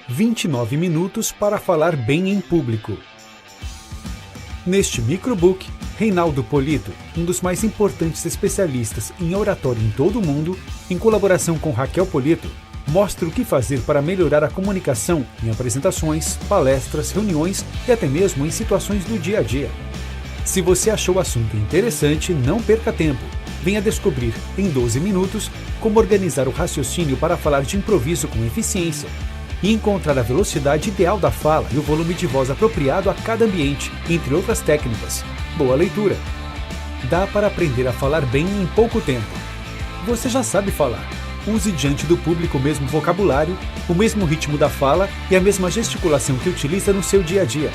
29 minutos para falar bem em público. Neste microbook, Reinaldo Polito, um dos mais importantes especialistas em oratória em todo o mundo, em colaboração com Raquel Polito, mostra o que fazer para melhorar a comunicação em apresentações, palestras, reuniões e até mesmo em situações do dia a dia. Se você achou o assunto interessante, não perca tempo. Venha descobrir, em 12 minutos, como organizar o raciocínio para falar de improviso com eficiência e encontrar a velocidade ideal da fala e o volume de voz apropriado a cada ambiente, entre outras técnicas. Boa leitura! Dá para aprender a falar bem em pouco tempo. Você já sabe falar. Use diante do público o mesmo vocabulário, o mesmo ritmo da fala e a mesma gesticulação que utiliza no seu dia a dia.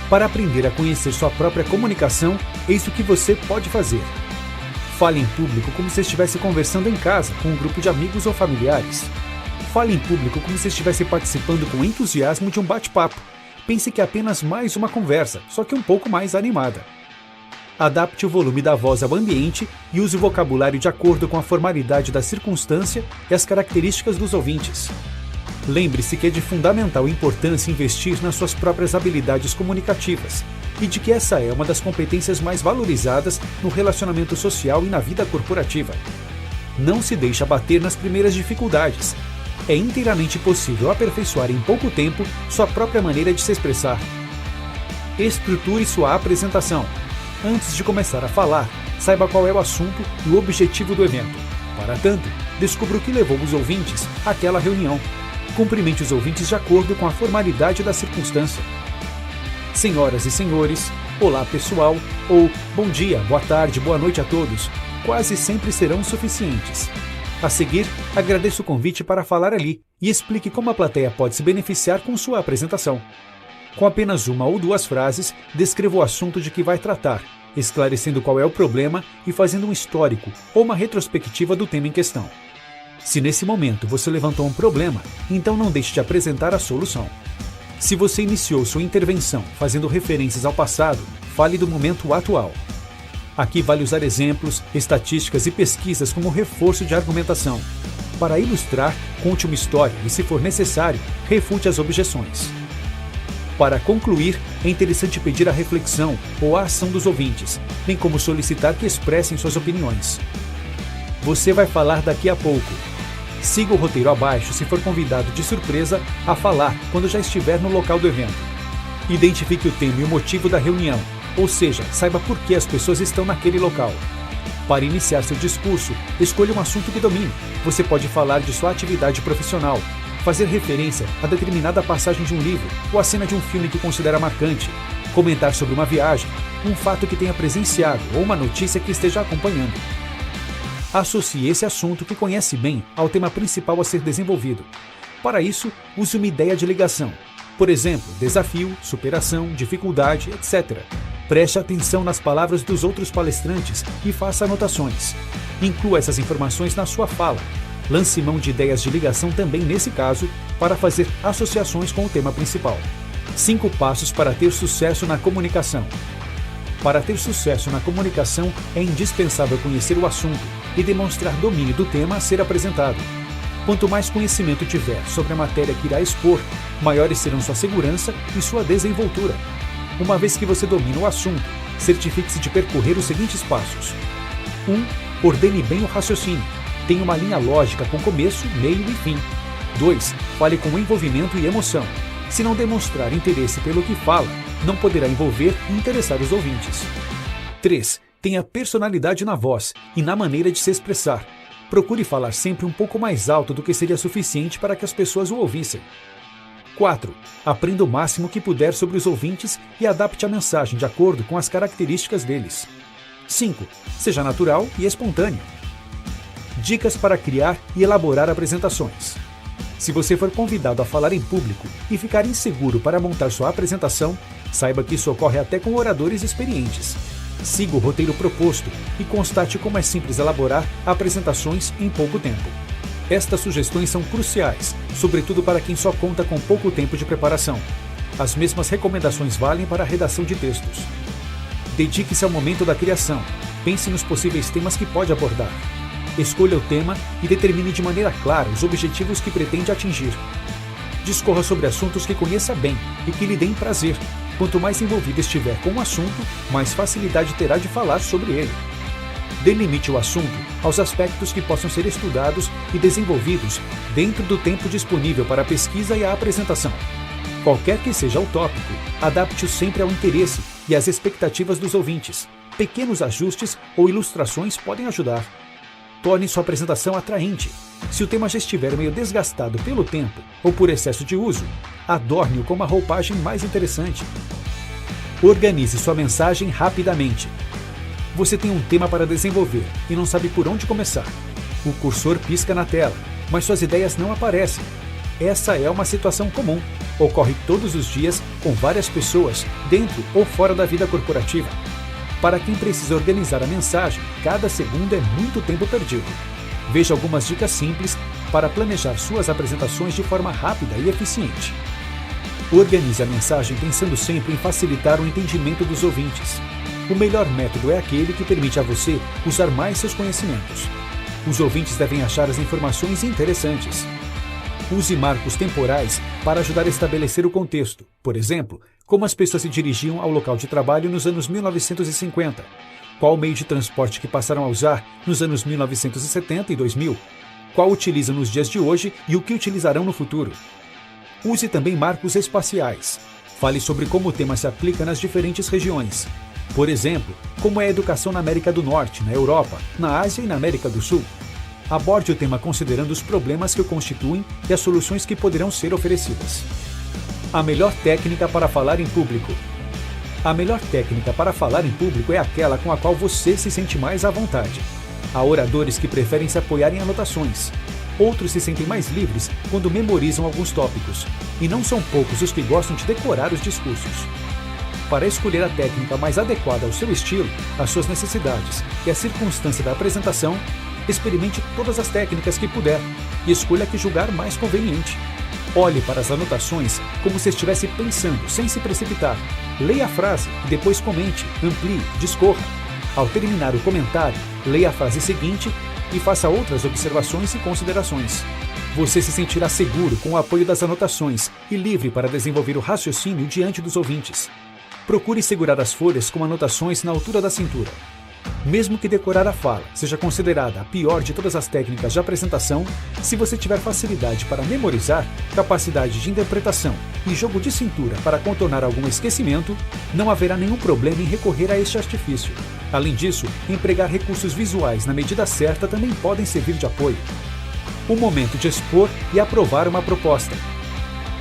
Para aprender a conhecer sua própria comunicação, eis o que você pode fazer. Fale em público como se estivesse conversando em casa com um grupo de amigos ou familiares. Fale em público como se estivesse participando com entusiasmo de um bate-papo. Pense que é apenas mais uma conversa, só que um pouco mais animada. Adapte o volume da voz ao ambiente e use o vocabulário de acordo com a formalidade da circunstância e as características dos ouvintes. Lembre-se que é de fundamental importância investir nas suas próprias habilidades comunicativas e de que essa é uma das competências mais valorizadas no relacionamento social e na vida corporativa. Não se deixe abater nas primeiras dificuldades. É inteiramente possível aperfeiçoar em pouco tempo sua própria maneira de se expressar. Estruture sua apresentação. Antes de começar a falar, saiba qual é o assunto e o objetivo do evento. Para tanto, descubra o que levou os ouvintes àquela reunião. Cumprimente os ouvintes de acordo com a formalidade da circunstância. Senhoras e senhores, olá pessoal, ou bom dia, boa tarde, boa noite a todos, quase sempre serão suficientes. A seguir, agradeço o convite para falar ali e explique como a plateia pode se beneficiar com sua apresentação. Com apenas uma ou duas frases, descreva o assunto de que vai tratar, esclarecendo qual é o problema e fazendo um histórico ou uma retrospectiva do tema em questão. Se nesse momento você levantou um problema, então não deixe de apresentar a solução. Se você iniciou sua intervenção fazendo referências ao passado, fale do momento atual. Aqui vale usar exemplos, estatísticas e pesquisas como reforço de argumentação. Para ilustrar, conte uma história e, se for necessário, refute as objeções. Para concluir, é interessante pedir a reflexão ou a ação dos ouvintes, bem como solicitar que expressem suas opiniões. Você vai falar daqui a pouco. Siga o roteiro abaixo se for convidado de surpresa a falar quando já estiver no local do evento. Identifique o tema e o motivo da reunião, ou seja, saiba por que as pessoas estão naquele local. Para iniciar seu discurso, escolha um assunto que domine. Você pode falar de sua atividade profissional, fazer referência a determinada passagem de um livro ou a cena de um filme que considera marcante, comentar sobre uma viagem, um fato que tenha presenciado ou uma notícia que esteja acompanhando. Associe esse assunto que conhece bem ao tema principal a ser desenvolvido. Para isso, use uma ideia de ligação. Por exemplo, desafio, superação, dificuldade, etc. Preste atenção nas palavras dos outros palestrantes e faça anotações. Inclua essas informações na sua fala. Lance mão de ideias de ligação também nesse caso, para fazer associações com o tema principal. 5 passos para ter sucesso na comunicação. Para ter sucesso na comunicação, é indispensável conhecer o assunto e demonstrar domínio do tema a ser apresentado. Quanto mais conhecimento tiver sobre a matéria que irá expor, maiores serão sua segurança e sua desenvoltura. Uma vez que você domina o assunto, certifique-se de percorrer os seguintes passos. 1. Ordene bem o raciocínio. Tenha uma linha lógica com começo, meio e fim. 2. Fale com envolvimento e emoção. Se não demonstrar interesse pelo que fala, não poderá envolver e interessar os ouvintes. 3. Tenha personalidade na voz e na maneira de se expressar. Procure falar sempre um pouco mais alto do que seria suficiente para que as pessoas o ouvissem. 4. Aprenda o máximo que puder sobre os ouvintes e adapte a mensagem de acordo com as características deles. 5. Seja natural e espontâneo. Dicas para criar e elaborar apresentações. Se você for convidado a falar em público e ficar inseguro para montar sua apresentação, saiba que isso ocorre até com oradores experientes. Siga o roteiro proposto e constate como é simples elaborar apresentações em pouco tempo. Estas sugestões são cruciais, sobretudo para quem só conta com pouco tempo de preparação. As mesmas recomendações valem para a redação de textos. Dedique-se ao momento da criação. Pense nos possíveis temas que pode abordar. Escolha o tema e determine de maneira clara os objetivos que pretende atingir. Discorra sobre assuntos que conheça bem e que lhe deem prazer. Quanto mais envolvido estiver com o assunto, mais facilidade terá de falar sobre ele. Delimite o assunto aos aspectos que possam ser estudados e desenvolvidos dentro do tempo disponível para a pesquisa e a apresentação. Qualquer que seja o tópico, adapte-o sempre ao interesse e às expectativas dos ouvintes. Pequenos ajustes ou ilustrações podem ajudar. Torne sua apresentação atraente. Se o tema já estiver meio desgastado pelo tempo ou por excesso de uso, adorne-o com uma roupagem mais interessante. Organize sua mensagem rapidamente. Você tem um tema para desenvolver e não sabe por onde começar. O cursor pisca na tela, mas suas ideias não aparecem. Essa é uma situação comum. Ocorre todos os dias com várias pessoas, dentro ou fora da vida corporativa. Para quem precisa organizar a mensagem, cada segundo é muito tempo perdido. Veja algumas dicas simples para planejar suas apresentações de forma rápida e eficiente. Organize a mensagem pensando sempre em facilitar o entendimento dos ouvintes. O melhor método é aquele que permite a você usar mais seus conhecimentos. Os ouvintes devem achar as informações interessantes. Use marcos temporais para ajudar a estabelecer o contexto. Por exemplo, como as pessoas se dirigiam ao local de trabalho nos anos 1950. Qual o meio de transporte que passaram a usar nos anos 1970 e 2000? Qual utilizam nos dias de hoje e o que utilizarão no futuro? Use também marcos espaciais. Fale sobre como o tema se aplica nas diferentes regiões. Por exemplo, como é a educação na América do Norte, na Europa, na Ásia e na América do Sul. Aborde o tema considerando os problemas que o constituem e as soluções que poderão ser oferecidas. A melhor técnica para falar em público. A melhor técnica para falar em público é aquela com a qual você se sente mais à vontade. Há oradores que preferem se apoiar em anotações. Outros se sentem mais livres quando memorizam alguns tópicos. E não são poucos os que gostam de decorar os discursos. Para escolher a técnica mais adequada ao seu estilo, às suas necessidades e à circunstância da apresentação, experimente todas as técnicas que puder e escolha a que julgar mais conveniente. Olhe para as anotações como se estivesse pensando, sem se precipitar. Leia a frase e depois comente, amplie, discorra. Ao terminar o comentário, leia a frase seguinte e faça outras observações e considerações. Você se sentirá seguro com o apoio das anotações e livre para desenvolver o raciocínio diante dos ouvintes. Procure segurar as folhas com anotações na altura da cintura. Mesmo que decorar a fala seja considerada a pior de todas as técnicas de apresentação, se você tiver facilidade para memorizar, capacidade de interpretação e jogo de cintura para contornar algum esquecimento, não haverá nenhum problema em recorrer a este artifício. Além disso, empregar recursos visuais na medida certa também podem servir de apoio. O momento de expor e aprovar uma proposta.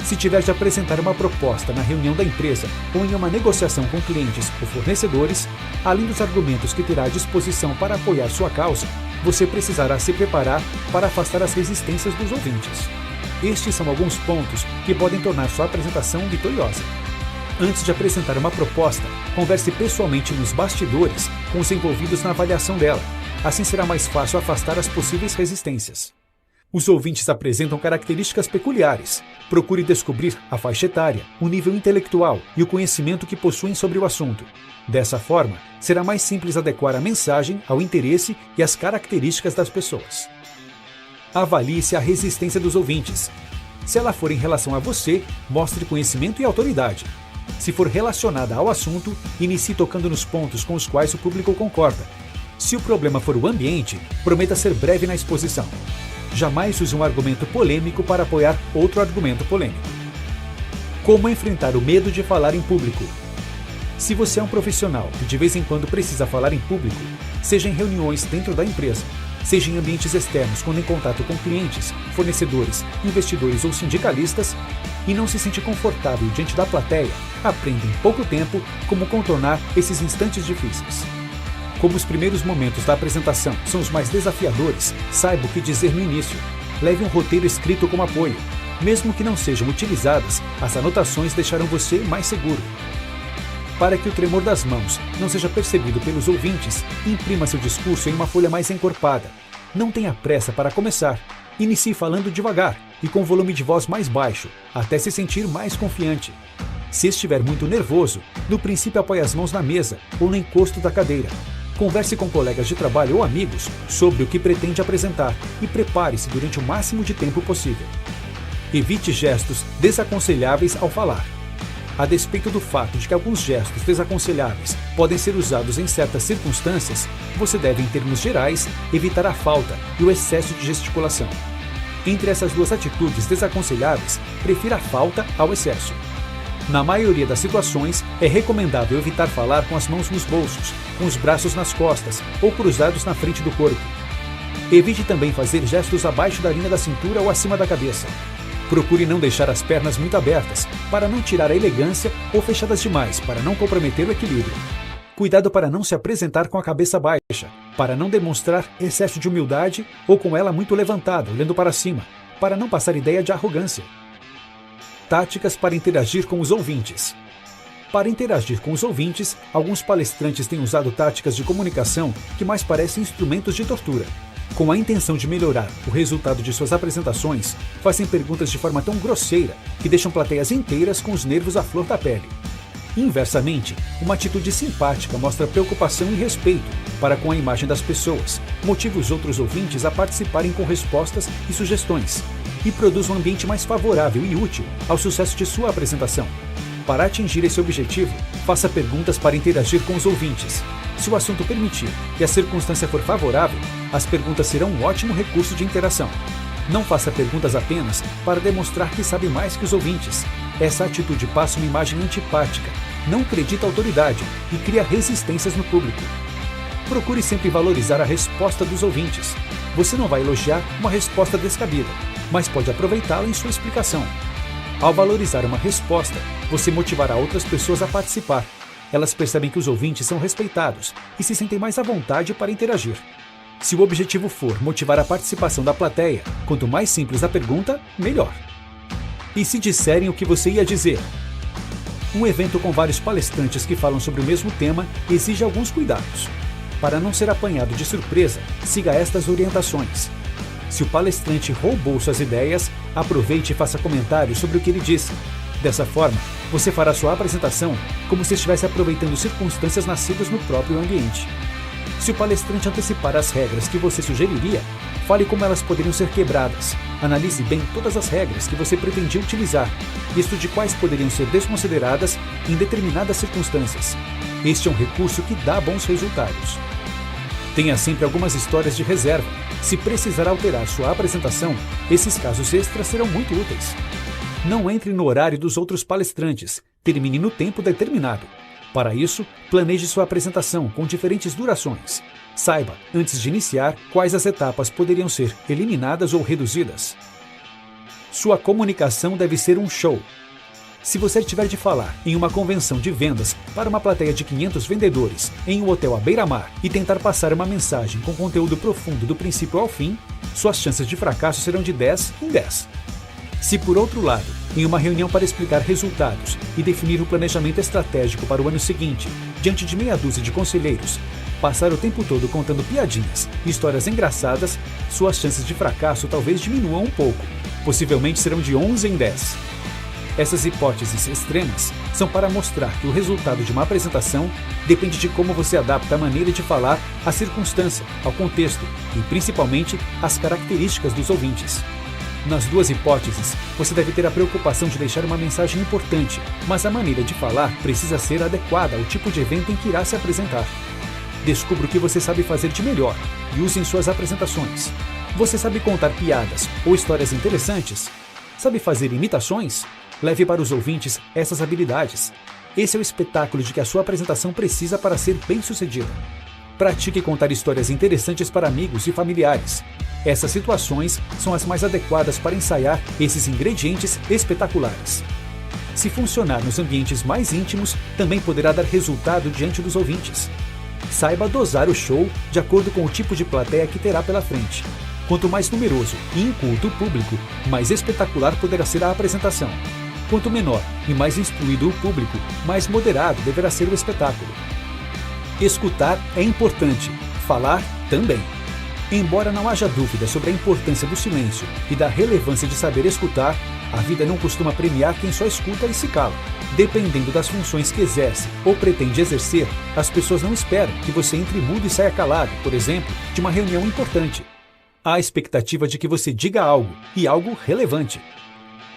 Se tiver de apresentar uma proposta na reunião da empresa ou em uma negociação com clientes ou fornecedores, além dos argumentos que terá à disposição para apoiar sua causa, você precisará se preparar para afastar as resistências dos ouvintes. Estes são alguns pontos que podem tornar sua apresentação vitoriosa. Antes de apresentar uma proposta, converse pessoalmente nos bastidores com os envolvidos na avaliação dela. Assim será mais fácil afastar as possíveis resistências. Os ouvintes apresentam características peculiares. Procure descobrir a faixa etária, o nível intelectual e o conhecimento que possuem sobre o assunto. Dessa forma, será mais simples adequar a mensagem ao interesse e às características das pessoas. Avalie-se a resistência dos ouvintes. Se ela for em relação a você, mostre conhecimento e autoridade. Se for relacionada ao assunto, inicie tocando nos pontos com os quais o público concorda. Se o problema for o ambiente, prometa ser breve na exposição. Jamais use um argumento polêmico para apoiar outro argumento polêmico. Como enfrentar o medo de falar em público? Se você é um profissional que de vez em quando precisa falar em público, seja em reuniões dentro da empresa, seja em ambientes externos quando em contato com clientes, fornecedores, investidores ou sindicalistas, e não se sente confortável diante da plateia, aprenda em pouco tempo como contornar esses instantes difíceis. Como os primeiros momentos da apresentação são os mais desafiadores, saiba o que dizer no início. Leve um roteiro escrito como apoio. Mesmo que não sejam utilizadas, as anotações deixarão você mais seguro. Para que o tremor das mãos não seja percebido pelos ouvintes, imprima seu discurso em uma folha mais encorpada. Não tenha pressa para começar. Inicie falando devagar e com volume de voz mais baixo, até se sentir mais confiante. Se estiver muito nervoso, no princípio apoie as mãos na mesa ou no encosto da cadeira. Converse com colegas de trabalho ou amigos sobre o que pretende apresentar e prepare-se durante o máximo de tempo possível. Evite gestos desaconselháveis ao falar. A despeito do fato de que alguns gestos desaconselháveis podem ser usados em certas circunstâncias, você deve, em termos gerais, evitar a falta e o excesso de gesticulação. Entre essas duas atitudes desaconselháveis, prefira a falta ao excesso. Na maioria das situações, é recomendável evitar falar com as mãos nos bolsos, com os braços nas costas ou cruzados na frente do corpo. Evite também fazer gestos abaixo da linha da cintura ou acima da cabeça. Procure não deixar as pernas muito abertas, para não tirar a elegância, ou fechadas demais, para não comprometer o equilíbrio. Cuidado para não se apresentar com a cabeça baixa, para não demonstrar excesso de humildade ou com ela muito levantada, olhando para cima, para não passar ideia de arrogância. Táticas para interagir com os ouvintes. Para interagir com os ouvintes, alguns palestrantes têm usado táticas de comunicação que mais parecem instrumentos de tortura. Com a intenção de melhorar o resultado de suas apresentações, fazem perguntas de forma tão grosseira que deixam plateias inteiras com os nervos à flor da pele. Inversamente, uma atitude simpática mostra preocupação e respeito para com a imagem das pessoas, motiva os outros ouvintes a participarem com respostas e sugestões, e produz um ambiente mais favorável e útil ao sucesso de sua apresentação. Para atingir esse objetivo, faça perguntas para interagir com os ouvintes. Se o assunto permitir e a circunstância for favorável, as perguntas serão um ótimo recurso de interação. Não faça perguntas apenas para demonstrar que sabe mais que os ouvintes. Essa atitude passa uma imagem antipática, não acredita autoridade e cria resistências no público. Procure sempre valorizar a resposta dos ouvintes. Você não vai elogiar uma resposta descabida, mas pode aproveitá-la em sua explicação. Ao valorizar uma resposta, você motivará outras pessoas a participar. Elas percebem que os ouvintes são respeitados e se sentem mais à vontade para interagir. Se o objetivo for motivar a participação da plateia, quanto mais simples a pergunta, melhor. E se disserem o que você ia dizer? Um evento com vários palestrantes que falam sobre o mesmo tema exige alguns cuidados. Para não ser apanhado de surpresa, siga estas orientações. Se o palestrante roubou suas ideias, aproveite e faça comentários sobre o que ele disse. Dessa forma, você fará sua apresentação como se estivesse aproveitando circunstâncias nascidas no próprio ambiente. Se o palestrante antecipar as regras que você sugeriria, fale como elas poderiam ser quebradas. Analise bem todas as regras que você pretendia utilizar e estude quais poderiam ser desconsideradas em determinadas circunstâncias. Este é um recurso que dá bons resultados. Tenha sempre algumas histórias de reserva. Se precisar alterar sua apresentação, esses casos extras serão muito úteis. Não entre no horário dos outros palestrantes. Termine no tempo determinado. Para isso, planeje sua apresentação com diferentes durações. Saiba, antes de iniciar, quais as etapas poderiam ser eliminadas ou reduzidas. Sua comunicação deve ser um show. Se você tiver de falar em uma convenção de vendas para uma plateia de 500 vendedores em um hotel à beira-mar e tentar passar uma mensagem com conteúdo profundo do princípio ao fim, suas chances de fracasso serão de 10 em 10. Se, por outro lado, em uma reunião para explicar resultados e definir o planejamento estratégico para o ano seguinte, diante de meia dúzia de conselheiros, passar o tempo todo contando piadinhas e histórias engraçadas, suas chances de fracasso talvez diminuam um pouco, possivelmente serão de 11 em 10. Essas hipóteses extremas são para mostrar que o resultado de uma apresentação depende de como você adapta a maneira de falar à circunstância, ao contexto e, principalmente, às características dos ouvintes. Nas duas hipóteses, você deve ter a preocupação de deixar uma mensagem importante, mas a maneira de falar precisa ser adequada ao tipo de evento em que irá se apresentar. Descubra o que você sabe fazer de melhor e use em suas apresentações. Você sabe contar piadas ou histórias interessantes? Sabe fazer imitações? Leve para os ouvintes essas habilidades. Esse é o espetáculo de que a sua apresentação precisa para ser bem-sucedida. Pratique contar histórias interessantes para amigos e familiares. Essas situações são as mais adequadas para ensaiar esses ingredientes espetaculares. Se funcionar nos ambientes mais íntimos, também poderá dar resultado diante dos ouvintes. Saiba dosar o show de acordo com o tipo de plateia que terá pela frente. Quanto mais numeroso e inculto o público, mais espetacular poderá ser a apresentação. Quanto menor e mais instruído o público, mais moderado deverá ser o espetáculo. Escutar é importante, falar também. Embora não haja dúvida sobre a importância do silêncio e da relevância de saber escutar, a vida não costuma premiar quem só escuta e se cala. Dependendo das funções que exerce ou pretende exercer, as pessoas não esperam que você entre mudo e saia calado, por exemplo, de uma reunião importante. Há a expectativa de que você diga algo, e algo relevante.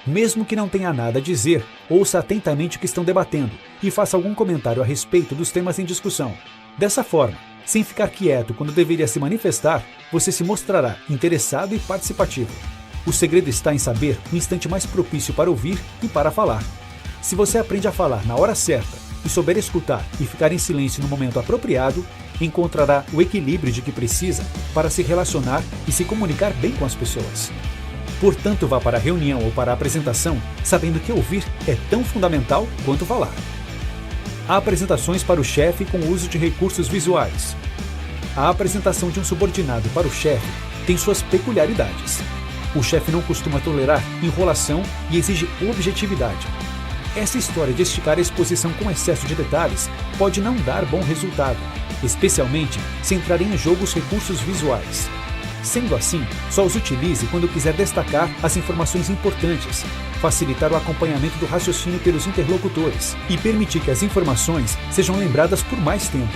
Mesmo que não tenha nada a dizer, ouça atentamente o que estão debatendo e faça algum comentário a respeito dos temas em discussão. Dessa forma, sem ficar quieto quando deveria se manifestar, você se mostrará interessado e participativo. O segredo está em saber o instante mais propício para ouvir e para falar. Se você aprende a falar na hora certa e souber escutar e ficar em silêncio no momento apropriado, encontrará o equilíbrio de que precisa para se relacionar e se comunicar bem com as pessoas. Portanto, vá para a reunião ou para a apresentação sabendo que ouvir é tão fundamental quanto falar. Há apresentações para o chefe com o uso de recursos visuais. A apresentação de um subordinado para o chefe tem suas peculiaridades. O chefe não costuma tolerar enrolação e exige objetividade. Essa história de esticar a exposição com excesso de detalhes pode não dar bom resultado, especialmente se entrarem em jogo os recursos visuais. Sendo assim, só os utilize quando quiser destacar as informações importantes, facilitar o acompanhamento do raciocínio pelos interlocutores e permitir que as informações sejam lembradas por mais tempo.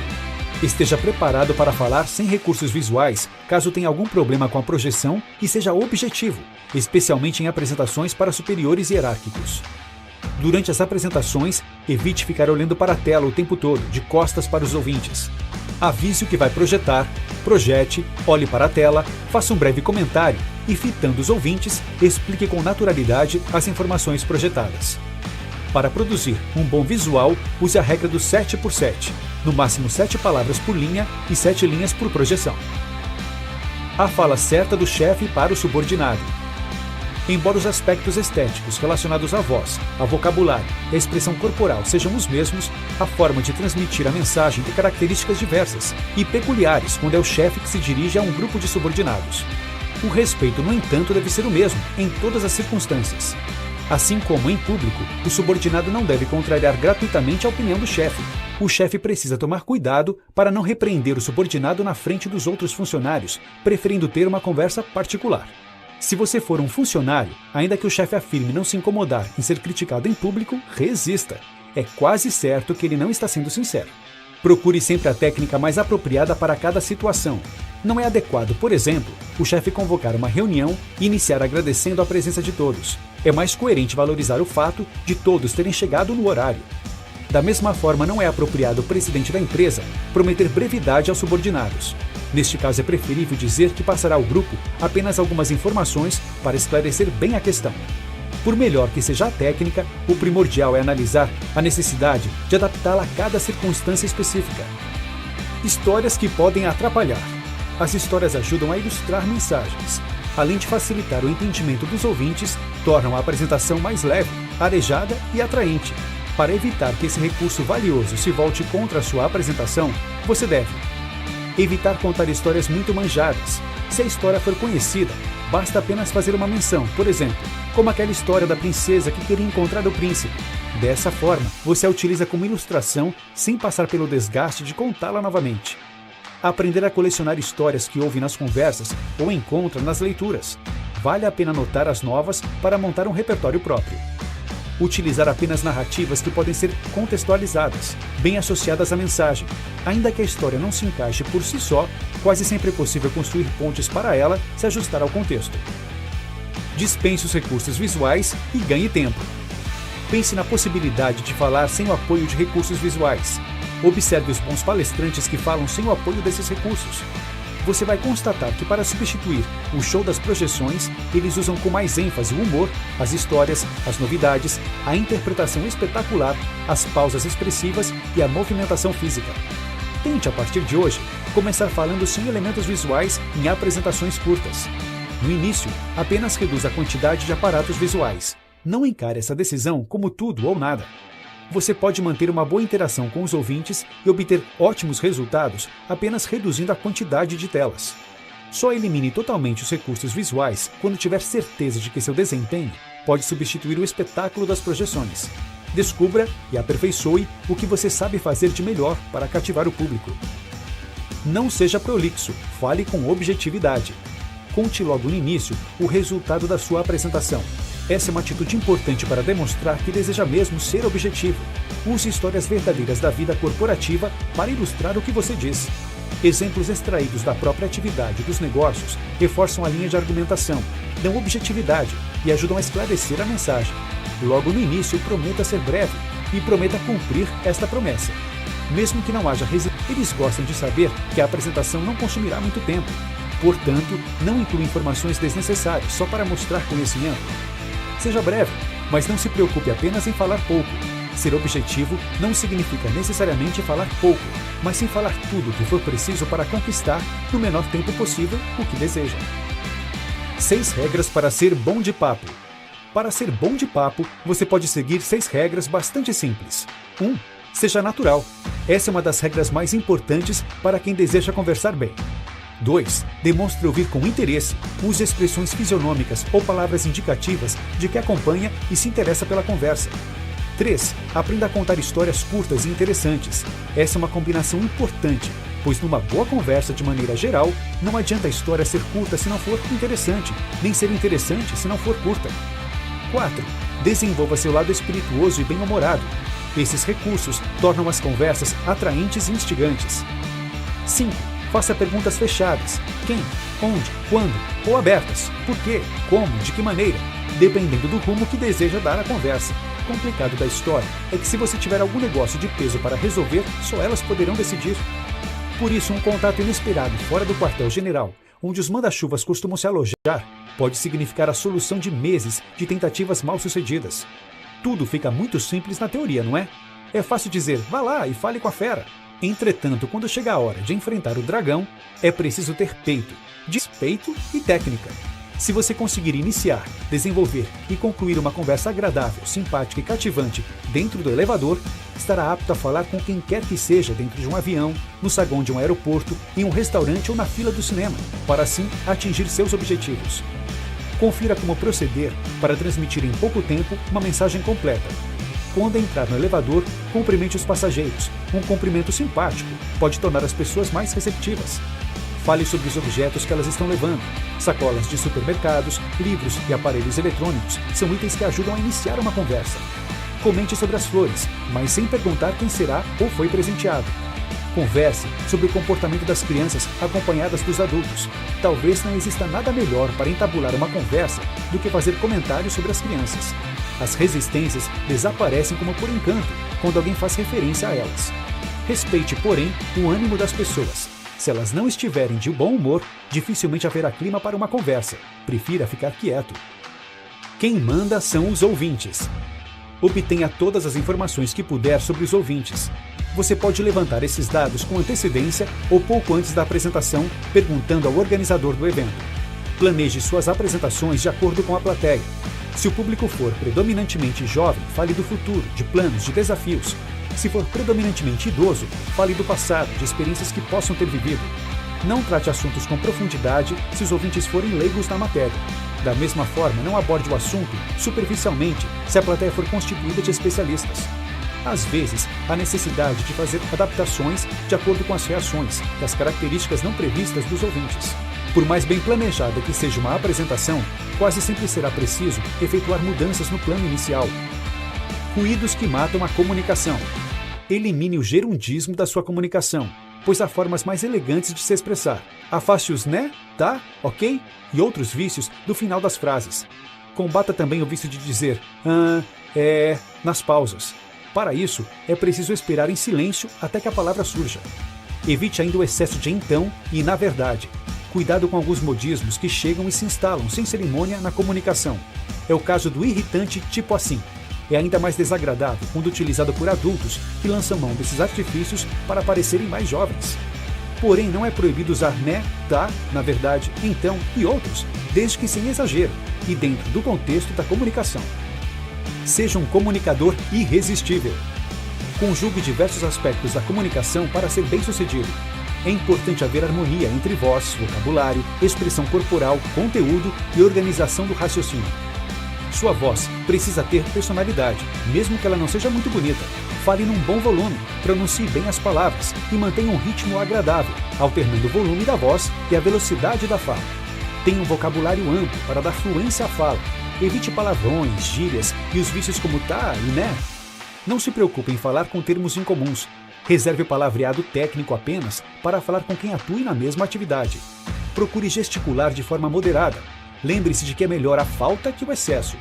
Esteja preparado para falar sem recursos visuais caso tenha algum problema com a projeção e seja objetivo, especialmente em apresentações para superiores hierárquicos. Durante as apresentações, evite ficar olhando para a tela o tempo todo, de costas para os ouvintes. Avise o que vai projetar, projete, olhe para a tela, faça um breve comentário e, fitando os ouvintes, explique com naturalidade as informações projetadas. Para produzir um bom visual, use a regra do 7x7, no máximo 7 palavras por linha e 7 linhas por projeção. A fala certa do chefe para o subordinado. Embora os aspectos estéticos relacionados à voz, ao vocabulário e à expressão corporal sejam os mesmos, a forma de transmitir a mensagem tem características diversas e peculiares quando é o chefe que se dirige a um grupo de subordinados. O respeito, no entanto, deve ser o mesmo em todas as circunstâncias. Assim como em público, o subordinado não deve contrariar gratuitamente a opinião do chefe. O chefe precisa tomar cuidado para não repreender o subordinado na frente dos outros funcionários, preferindo ter uma conversa particular. Se você for um funcionário, ainda que o chefe afirme não se incomodar em ser criticado em público, resista. É quase certo que ele não está sendo sincero. Procure sempre a técnica mais apropriada para cada situação. Não é adequado, por exemplo, o chefe convocar uma reunião e iniciar agradecendo a presença de todos. É mais coerente valorizar o fato de todos terem chegado no horário. Da mesma forma, não é apropriado o presidente da empresa prometer brevidade aos subordinados. Neste caso, é preferível dizer que passará ao grupo apenas algumas informações para esclarecer bem a questão. Por melhor que seja a técnica, o primordial é analisar a necessidade de adaptá-la a cada circunstância específica. Histórias que podem atrapalhar. As histórias ajudam a ilustrar mensagens. Além de facilitar o entendimento dos ouvintes, tornam a apresentação mais leve, arejada e atraente. Para evitar que esse recurso valioso se volte contra a sua apresentação, você deve evitar contar histórias muito manjadas. Se a história for conhecida, basta apenas fazer uma menção, por exemplo, como aquela história da princesa que queria encontrar o príncipe. Dessa forma, você a utiliza como ilustração sem passar pelo desgaste de contá-la novamente. Aprender a colecionar histórias que ouve nas conversas ou encontra nas leituras. Vale a pena anotar as novas para montar um repertório próprio. Utilizar apenas narrativas que podem ser contextualizadas, bem associadas à mensagem. Ainda que a história não se encaixe por si só, quase sempre é possível construir pontes para ela se ajustar ao contexto. Dispense os recursos visuais e ganhe tempo. Pense na possibilidade de falar sem o apoio de recursos visuais. Observe os bons palestrantes que falam sem o apoio desses recursos. Você vai constatar que, para substituir o show das projeções, eles usam com mais ênfase o humor, as histórias, as novidades, a interpretação espetacular, as pausas expressivas e a movimentação física. Tente, a partir de hoje, começar falando sem elementos visuais em apresentações curtas. No início, apenas reduza a quantidade de aparatos visuais. Não encare essa decisão como tudo ou nada. Você pode manter uma boa interação com os ouvintes e obter ótimos resultados apenas reduzindo a quantidade de telas. Só elimine totalmente os recursos visuais quando tiver certeza de que seu desempenho pode substituir o espetáculo das projeções. Descubra e aperfeiçoe o que você sabe fazer de melhor para cativar o público. Não seja prolixo, fale com objetividade. Conte logo no início o resultado da sua apresentação. Essa é uma atitude importante para demonstrar que deseja mesmo ser objetivo. Use histórias verdadeiras da vida corporativa para ilustrar o que você diz. Exemplos extraídos da própria atividade dos negócios reforçam a linha de argumentação, dão objetividade e ajudam a esclarecer a mensagem. Logo no início, prometa ser breve e prometa cumprir esta promessa. Mesmo que não haja resistência, eles gostam de saber que a apresentação não consumirá muito tempo. Portanto, não inclua informações desnecessárias só para mostrar conhecimento. Seja breve, mas não se preocupe apenas em falar pouco. Ser objetivo não significa necessariamente falar pouco, mas sim falar tudo o que for preciso para conquistar, no menor tempo possível, o que deseja. 6 regras para ser bom de papo. Para ser bom de papo, você pode seguir 6 regras bastante simples. 1. Seja natural. Essa é uma das regras mais importantes para quem deseja conversar bem. 2. Demonstre ouvir com interesse. Use expressões fisionômicas ou palavras indicativas de que acompanha e se interessa pela conversa. 3. Aprenda a contar histórias curtas e interessantes. Essa é uma combinação importante, pois numa boa conversa de maneira geral, não adianta a história ser curta se não for interessante, nem ser interessante se não for curta. 4. Desenvolva seu lado espirituoso e bem-humorado. Esses recursos tornam as conversas atraentes e instigantes. 5. Faça perguntas fechadas. Quem, onde, quando, ou abertas. Por quê, como, de que maneira, dependendo do rumo que deseja dar à conversa. O complicado da história é que se você tiver algum negócio de peso para resolver, só elas poderão decidir. Por isso, um contato inesperado fora do quartel-general, onde os manda-chuvas costumam se alojar, pode significar a solução de meses de tentativas mal-sucedidas. Tudo fica muito simples na teoria, não é? É fácil dizer, vá lá e fale com a fera. Entretanto, quando chega a hora de enfrentar o dragão, é preciso ter peito, despeito e técnica. Se você conseguir iniciar, desenvolver e concluir uma conversa agradável, simpática e cativante dentro do elevador, estará apto a falar com quem quer que seja dentro de um avião, no saguão de um aeroporto, em um restaurante ou na fila do cinema, para assim atingir seus objetivos. Confira como proceder para transmitir em pouco tempo uma mensagem completa. Quando entrar no elevador, cumprimente os passageiros. Um cumprimento simpático pode tornar as pessoas mais receptivas. Fale sobre os objetos que elas estão levando. Sacolas de supermercados, livros e aparelhos eletrônicos são itens que ajudam a iniciar uma conversa. Comente sobre as flores, mas sem perguntar quem será ou foi presenteado. Converse sobre o comportamento das crianças acompanhadas dos adultos. Talvez não exista nada melhor para entabular uma conversa do que fazer comentários sobre as crianças. As resistências desaparecem como por encanto quando alguém faz referência a elas. Respeite, porém, o ânimo das pessoas. Se elas não estiverem de bom humor, dificilmente haverá clima para uma conversa. Prefira ficar quieto. Quem manda são os ouvintes. Obtenha todas as informações que puder sobre os ouvintes. Você pode levantar esses dados com antecedência ou pouco antes da apresentação, perguntando ao organizador do evento. Planeje suas apresentações de acordo com a plateia. Se o público for predominantemente jovem, fale do futuro, de planos, de desafios. Se for predominantemente idoso, fale do passado, de experiências que possam ter vivido. Não trate assuntos com profundidade se os ouvintes forem leigos na matéria. Da mesma forma, não aborde o assunto superficialmente se a plateia for constituída de especialistas. Às vezes, há necessidade de fazer adaptações de acordo com as reações e as características não previstas dos ouvintes. Por mais bem planejada que seja uma apresentação, quase sempre será preciso efetuar mudanças no plano inicial. Ruídos que matam a comunicação. Elimine o gerundismo da sua comunicação, pois há formas mais elegantes de se expressar. Afaste os né, tá, ok e outros vícios do final das frases. Combata também o vício de dizer nas pausas. Para isso, é preciso esperar em silêncio até que a palavra surja. Evite ainda o excesso de então e na verdade. Cuidado com alguns modismos que chegam e se instalam sem cerimônia na comunicação. É o caso do irritante tipo assim. É ainda mais desagradável quando utilizado por adultos que lançam mão desses artifícios para parecerem mais jovens. Porém, não é proibido usar né, tá, na verdade, então e outros, desde que sem exagero e dentro do contexto da comunicação. Seja um comunicador irresistível. Conjugue diversos aspectos da comunicação para ser bem-sucedido. É importante haver harmonia entre voz, vocabulário, expressão corporal, conteúdo e organização do raciocínio. Sua voz precisa ter personalidade, mesmo que ela não seja muito bonita. Fale num bom volume, pronuncie bem as palavras e mantenha um ritmo agradável, alternando o volume da voz e a velocidade da fala. Tenha um vocabulário amplo para dar fluência à fala. Evite palavrões, gírias e os vícios como tá e né. Não se preocupe em falar com termos incomuns. Reserve o palavreado técnico apenas para falar com quem atue na mesma atividade. Procure gesticular de forma moderada. Lembre-se de que é melhor a falta que o excesso.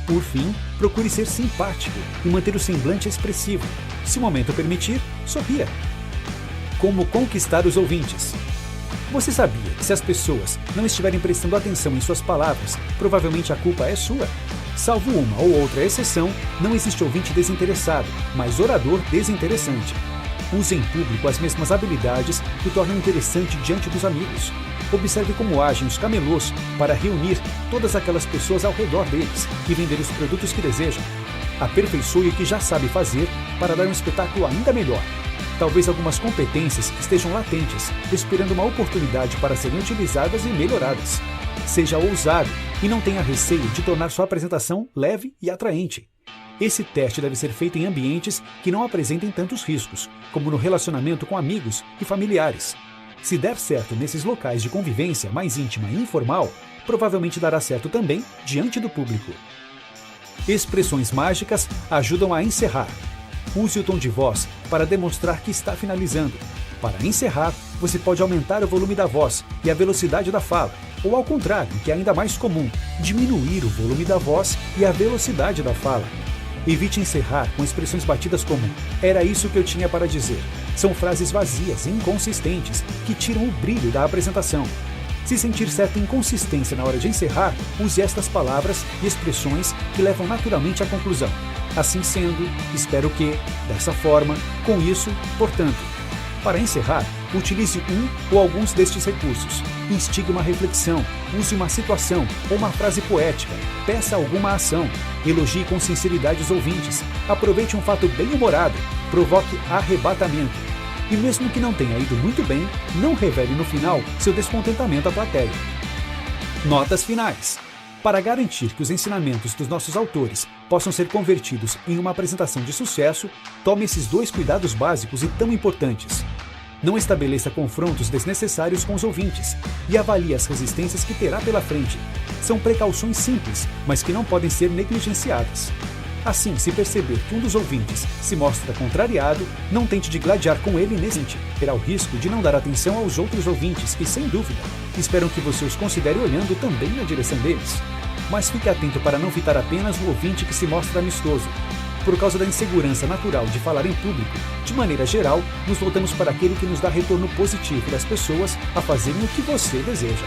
Por fim, procure ser simpático e manter o semblante expressivo. Se o momento permitir, sorria. Como conquistar os ouvintes? Você sabia que se as pessoas não estiverem prestando atenção em suas palavras, provavelmente a culpa é sua? Salvo uma ou outra exceção, não existe ouvinte desinteressado, mas orador desinteressante. Use em público as mesmas habilidades que o tornam interessante diante dos amigos. Observe como agem os camelôs para reunir todas aquelas pessoas ao redor deles e vender os produtos que desejam. Aperfeiçoe o que já sabe fazer para dar um espetáculo ainda melhor. Talvez algumas competências estejam latentes, esperando uma oportunidade para serem utilizadas e melhoradas. Seja ousado e não tenha receio de tornar sua apresentação leve e atraente. Esse teste deve ser feito em ambientes que não apresentem tantos riscos, como no relacionamento com amigos e familiares. Se der certo nesses locais de convivência mais íntima e informal, provavelmente dará certo também diante do público. Expressões mágicas ajudam a encerrar. Use o tom de voz para demonstrar que está finalizando. Para encerrar, você pode aumentar o volume da voz e a velocidade da fala, ou ao contrário, que é ainda mais comum, diminuir o volume da voz e a velocidade da fala. Evite encerrar com expressões batidas como "era isso que eu tinha para dizer". São frases vazias e inconsistentes que tiram o brilho da apresentação. Se sentir certa inconsistência na hora de encerrar, use estas palavras e expressões que levam naturalmente à conclusão. Assim sendo, espero que, dessa forma, com isso, portanto. Para encerrar, utilize um ou alguns destes recursos. Instigue uma reflexão, use uma situação ou uma frase poética, peça alguma ação, elogie com sinceridade os ouvintes, aproveite um fato bem-humorado, provoque arrebatamento. E mesmo que não tenha ido muito bem, não revele no final seu descontentamento à plateia. Notas finais. Para garantir que os ensinamentos dos nossos autores possam ser convertidos em uma apresentação de sucesso, tome esses 2 cuidados básicos e tão importantes. Não estabeleça confrontos desnecessários com os ouvintes e avalie as resistências que terá pela frente. São precauções simples, mas que não podem ser negligenciadas. Assim, se perceber que um dos ouvintes se mostra contrariado, não tente digladiar com ele nesse sentido. Terá o risco de não dar atenção aos outros ouvintes que, sem dúvida, esperam que você os considere olhando também na direção deles. Mas fique atento para não fitar apenas o ouvinte que se mostra amistoso. Por causa da insegurança natural de falar em público, de maneira geral, nos voltamos para aquele que nos dá retorno positivo das pessoas a fazerem o que você deseja.